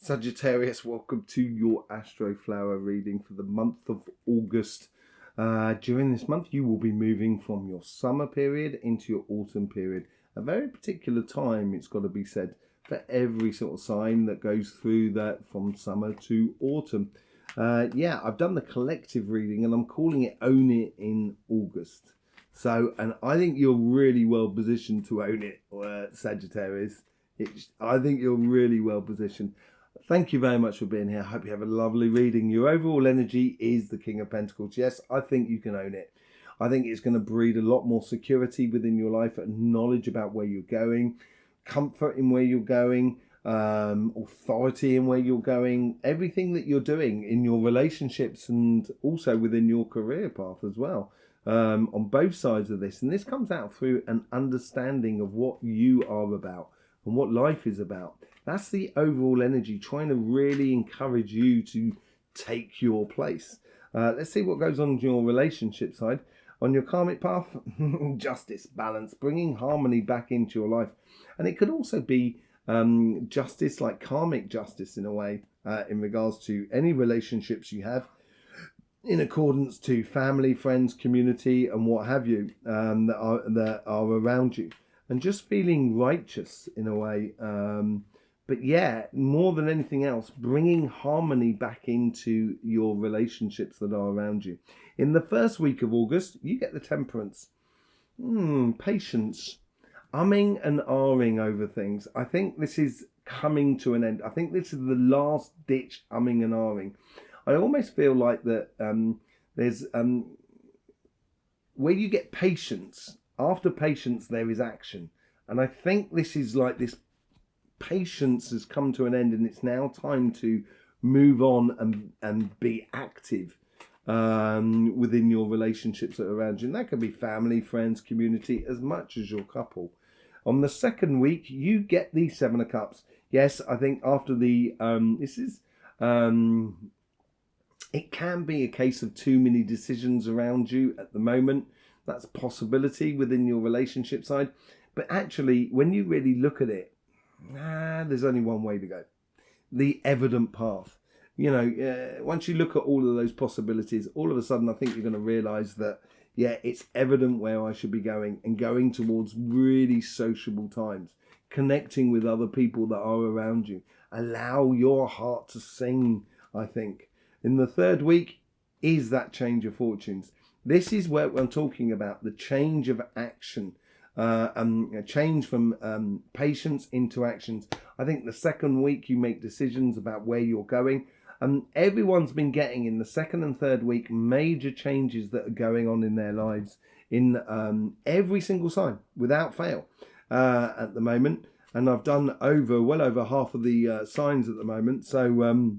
Sagittarius, welcome to your Astroflower reading for the month of August. During this month, you will be moving from your summer period into your autumn period. A very particular time, it's got to be said, for every sort of sign that goes through that from summer to autumn. I've done the collective reading and I'm calling it Own It in August. And I think you're really well positioned to own it, Sagittarius. I think you're really well positioned. Thank you very much for being here. I hope you have a lovely reading. Your overall energy is the King of Pentacles. Yes, I think you can own it. I think it's going to breed a lot more security within your life and knowledge about where you're going, comfort in where you're going, authority in where you're going, everything that you're doing in your relationships and also within your career path as well, on both sides of this. And this comes out through an understanding of what you are about and what life is about. That's the overall energy, trying to really encourage you to take your place. Let's see what goes on in your relationship side. On your karmic path, justice, balance, bringing harmony back into your life. And it could also be justice, like karmic justice in a way, in regards to any relationships you have, in accordance to family, friends, community, and what have you, that are around you. And just feeling righteous in a way. But yeah, more than anything else, bringing harmony back into your relationships that are around you. In the first week of August, you get the Temperance. Patience. Umming and ahhing over things. I think this is coming to an end. I think this is the last ditch umming and ahhing. I almost feel like that there's where you get patience. After patience, there is action. And I think this is like this patience has come to an end and it's now time to move on and be active within your relationships that are around you. And that could be family, friends, community, as much as your couple. On the second week, you get the Seven of Cups. Yes, I think after the, it can be a case of too many decisions around you at the moment. That's a possibility within your relationship side. But actually, when you really look at it, there's only one way to go. The evident path. You know, once you look at all of those possibilities, all of a sudden I think you're going to realise that, yeah, it's evident where I should be going and going towards really sociable times, connecting with other people that are around you. Allow your heart to sing, I think. In the third week is that change of fortunes. This is where I'm talking about the change of action. A change from patience into actions. I think the second week you make decisions about where you're going. Everyone's been getting in the second and third week major changes that are going on in their lives in every single sign without fail at the moment. And I've done well over half of the signs at the moment. So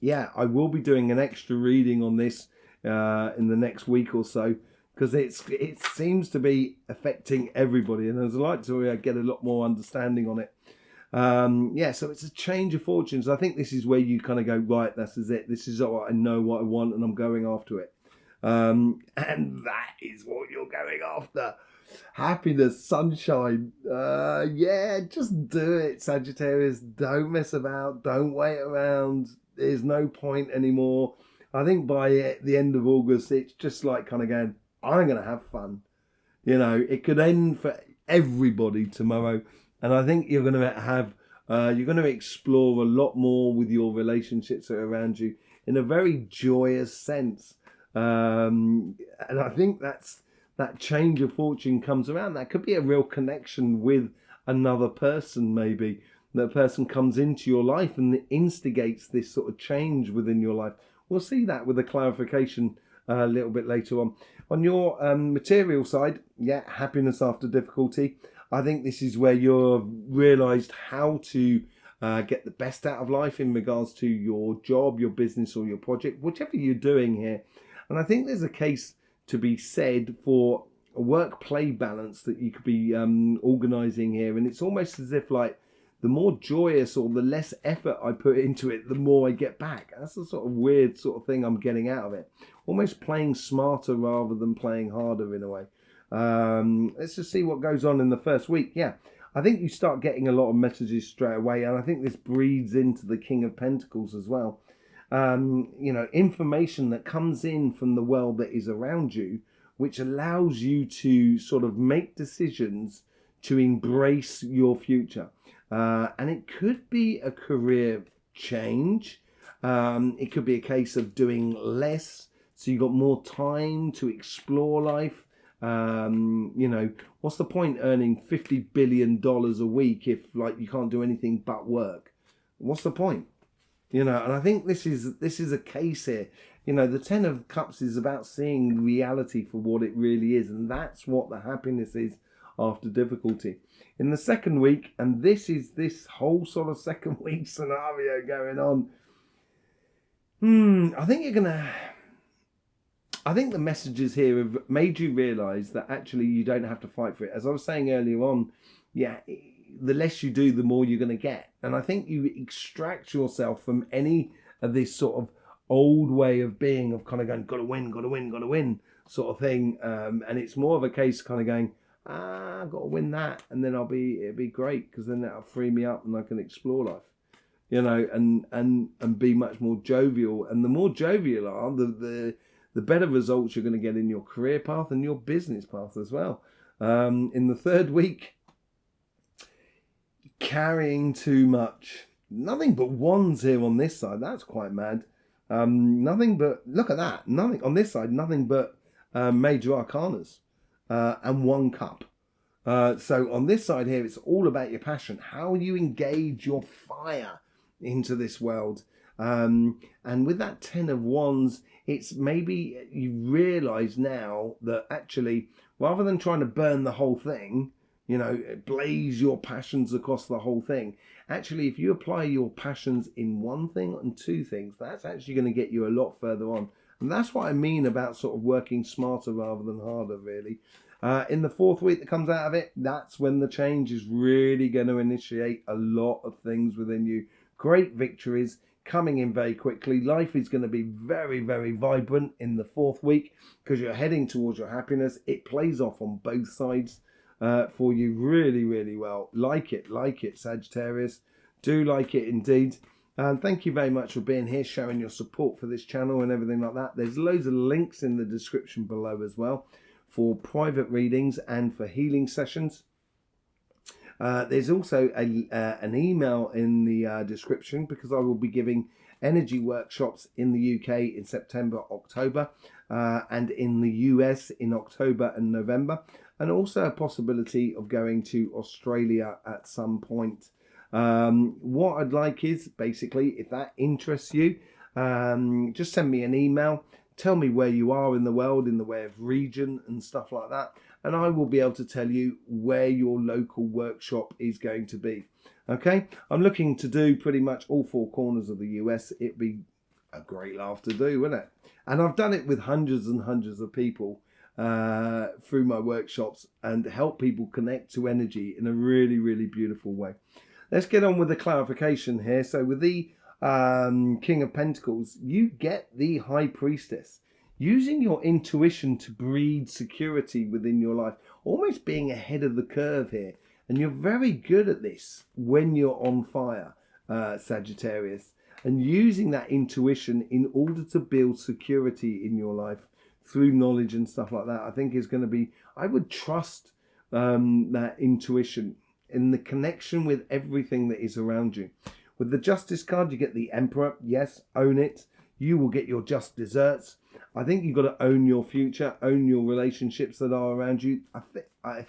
I will be doing an extra reading on this in the next week or so, because it seems to be affecting everybody, and I'd like to get a lot more understanding on it. So it's a change of fortunes. I think this is where you kind of go, right, this is it. This is what I know what I want, and I'm going after it. And that is what you're going after. Happiness, sunshine. Just do it, Sagittarius. Don't mess about. Don't wait around. There's no point anymore. I think by the end of August, it's just like kind of going, I'm going to have fun. You know, it could end for everybody tomorrow. And I think you're going to have, you're going to explore a lot more with your relationships that are around you in a very joyous sense. And I think that change of fortune comes around. That could be a real connection with another person, maybe. That person comes into your life and instigates this sort of change within your life. We'll see that with a clarification a little bit later on. On your material side, happiness after difficulty. I think this is where you've realised how to get the best out of life in regards to your job, your business or your project, whichever you're doing here. And I think there's a case to be said for a work-play balance that you could be organising here. And it's almost as if like the more joyous or the less effort I put into it, the more I get back. That's the sort of weird sort of thing I'm getting out of it. Almost playing smarter rather than playing harder in a way. Let's just see what goes on in the first week. I I think you start getting a lot of messages straight away, and I think this breeds into the King of Pentacles as well. You know, information that comes in from the world that is around you, which allows you to sort of make decisions to embrace your future. And it could be a career change. It could be a case of doing less, so you've got more time to explore life. You know, what's the point earning $50 billion a week if like you can't do anything but work? What's the point? You know, and I think this is a case here. You know, the Ten of Cups is about seeing reality for what it really is, and that's what the happiness is after difficulty. In the second week, and this is this whole sort of second week scenario going on. I think the messages here have made you realise that actually you don't have to fight for it. As I was saying earlier on, yeah, the less you do, the more you're going to get. And I think you extract yourself from any of this sort of old way of being, of kind of going, gotta win sort of thing. And it's more of a case kind of going, I've got to win that, and then it'll be great, because then that'll free me up and I can explore life. You know, and be much more jovial. And the more jovial you are, the better results you're going to get in your career path and your business path as well. In the third week, carrying too much. Nothing but wands here on this side. That's quite mad. Nothing but, look at that. Nothing on this side, nothing but major arcanas and one cup. So on this side here, it's all about your passion. How you engage your fire into this world. And with that Ten of Wands, it's maybe you realise now that actually, rather than trying to burn the whole thing, you know, blaze your passions across the whole thing. Actually, if you apply your passions in one thing and two things, that's actually going to get you a lot further on. And that's what I mean about sort of working smarter rather than harder, really. In the fourth week that comes out of it, that's when the change is really going to initiate a lot of things within you. Great victories coming in very quickly. Life is going to be very, very vibrant in the fourth week because you're heading towards your happiness. It plays off on both sides for you really, really well. Like it, Sagittarius. Do like it indeed. And thank you very much for being here, showing your support for this channel and everything like that. There's loads of links in the description below as well for private readings and for healing sessions. There's also an email in the description, because I will be giving energy workshops in the UK in September, October, and in the US in October and November, and also a possibility of going to Australia at some point. What I'd like is, basically, if that interests you, just send me an email. Tell me where you are in the world in the way of region and stuff like that, and I will be able to tell you where your local workshop is going to be. Okay, I'm looking to do pretty much all four corners of the US. It'd be a great laugh to do, wouldn't it? And I've done it with hundreds and hundreds of people through my workshops, and help people connect to energy in a really, really beautiful way. Let's get on with the clarification here. So with the King of Pentacles, you get the High Priestess, using your intuition to breed security within your life, almost being ahead of the curve here. And you're very good at this when you're on fire, Sagittarius, and using that intuition in order to build security in your life through knowledge and stuff like that. I think is going to be, I would trust that intuition in the connection with everything that is around you. With the Justice card, you get the Emperor. Yes, own it. You will get your just desserts. I think you've got to own your future, own your relationships that are around you. I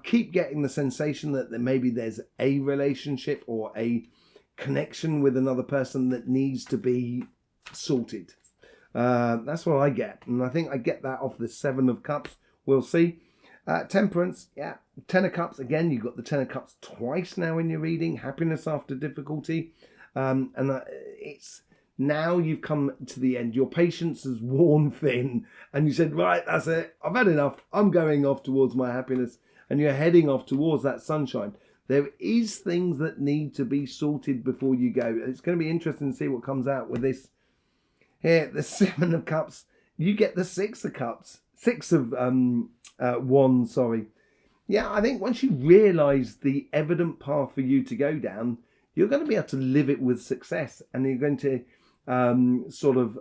keep getting the sensation that maybe there's a relationship or a connection with another person that needs to be sorted. That's what I get. And I think I get that off the Seven of Cups. We'll see. Temperance, yeah. Ten of Cups, again, you've got the Ten of Cups twice now in your reading. Happiness after difficulty. It's now you've come to the end. Your patience has worn thin. And you said, right, that's it. I've had enough. I'm going off towards my happiness. And you're heading off towards that sunshine. There is things that need to be sorted before you go. It's going to be interesting to see what comes out with this. Here, the Seven of Cups. You get the Six of Cups. Six of Wands, sorry. Yeah, I think once you realise the evident path for you to go down, you're going to be able to live it with success, and you're going to sort of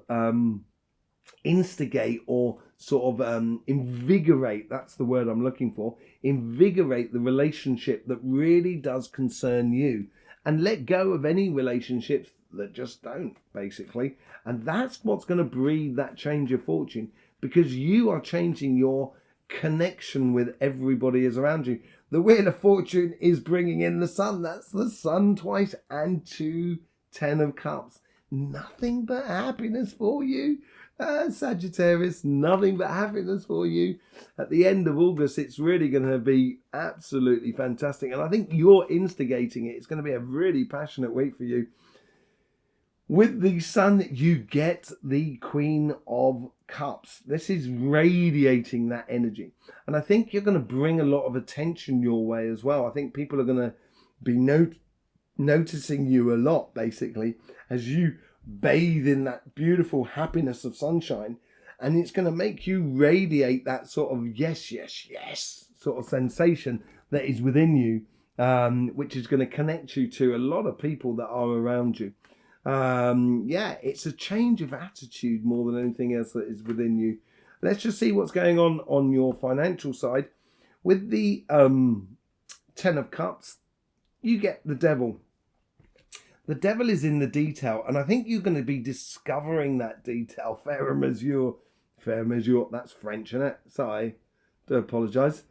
instigate or sort of invigorate, that's the word I'm looking for, invigorate the relationship that really does concern you, and let go of any relationships that just don't, basically. And that's what's going to breed that change of fortune, because you are changing your connection with everybody is around you. The Wheel of Fortune is bringing in the sun. That's the sun twice and 2 10 of Cups. Nothing but happiness for you, Sagittarius. Nothing but happiness for you. At the end of August, it's really going to be absolutely fantastic. And I think you're instigating it. It's going to be a really passionate week for you. With the sun, you get the Queen of Cups. This is radiating that energy. And I think you're going to bring a lot of attention your way as well. I think people are going to be noticing you a lot, basically, as you bathe in that beautiful happiness of sunshine. And it's going to make you radiate that sort of yes, yes, yes sort of sensation that is within you, which is going to connect you to a lot of people that are around you. Yeah, it's a change of attitude more than anything else that is within you. Let's just see what's going on your financial side. With the 10 of Cups, you get the Devil. The Devil is in the detail, and I think you're going to be discovering that detail. Faire mesure. Faire mesure. That's French, isn't it? Sorry. Do apologise.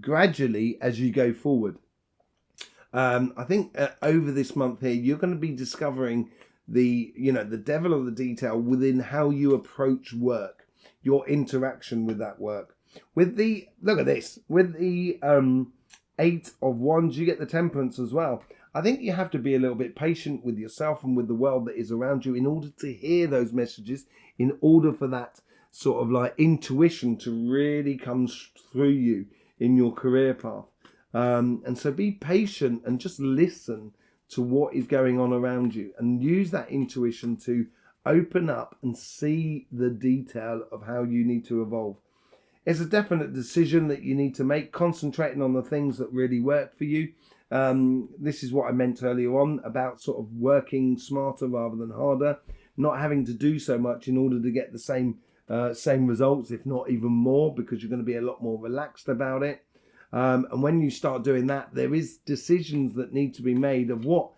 Gradually, as you go forward. I think over this month here, you're going to be discovering the devil of the detail within how you approach work, your interaction with that work. With the, look at this, with the 8 of Wands, you get the Temperance as well. I think you have to be a little bit patient with yourself and with the world that is around you in order to hear those messages, in order for that sort of like intuition to really come through you in your career path. And so be patient and just listen to what is going on around you, and use that intuition to open up and see the detail of how you need to evolve. It's a definite decision that you need to make, concentrating on the things that really work for you. This is what I meant earlier on about sort of working smarter rather than harder, not having to do so much in order to get the same results, if not even more, because you're going to be a lot more relaxed about it. And when you start doing that, there is decisions that need to be made of what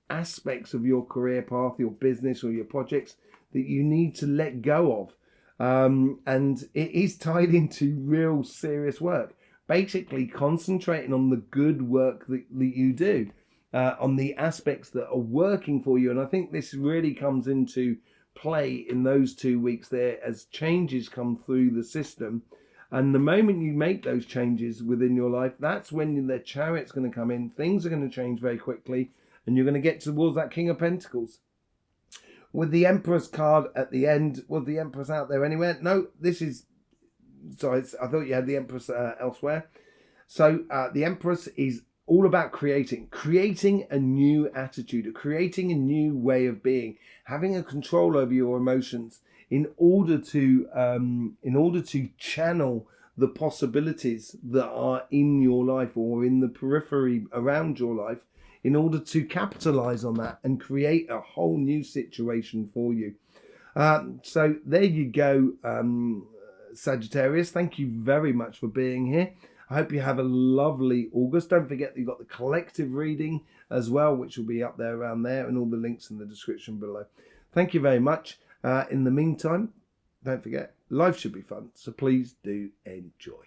aspects of your career path, your business or your projects that you need to let go of. And it is tied into real serious work. Basically concentrating on the good work that you do, on the aspects that are working for you. And I think this really comes into play in those 2 weeks there as changes come through the system. And the moment you make those changes within your life, that's when the Chariot's going to come in. Things are going to change very quickly, and you're going to get towards that King of Pentacles. With the Empress card at the end, was the Empress out there anywhere? No, this is... Sorry, I thought you had the Empress elsewhere. So the Empress is all about creating a new attitude, creating a new way of being, having a control over your emotions, in order to channel the possibilities that are in your life or in the periphery around your life, in order to capitalize on that and create a whole new situation for you. So there you go, Sagittarius. Thank you very much for being here. I hope you have a lovely August. Don't forget that you've got the collective reading as well, which will be up there around there, and all the links in the description below. Thank you very much. In the meantime, don't forget, life should be fun, so please do enjoy.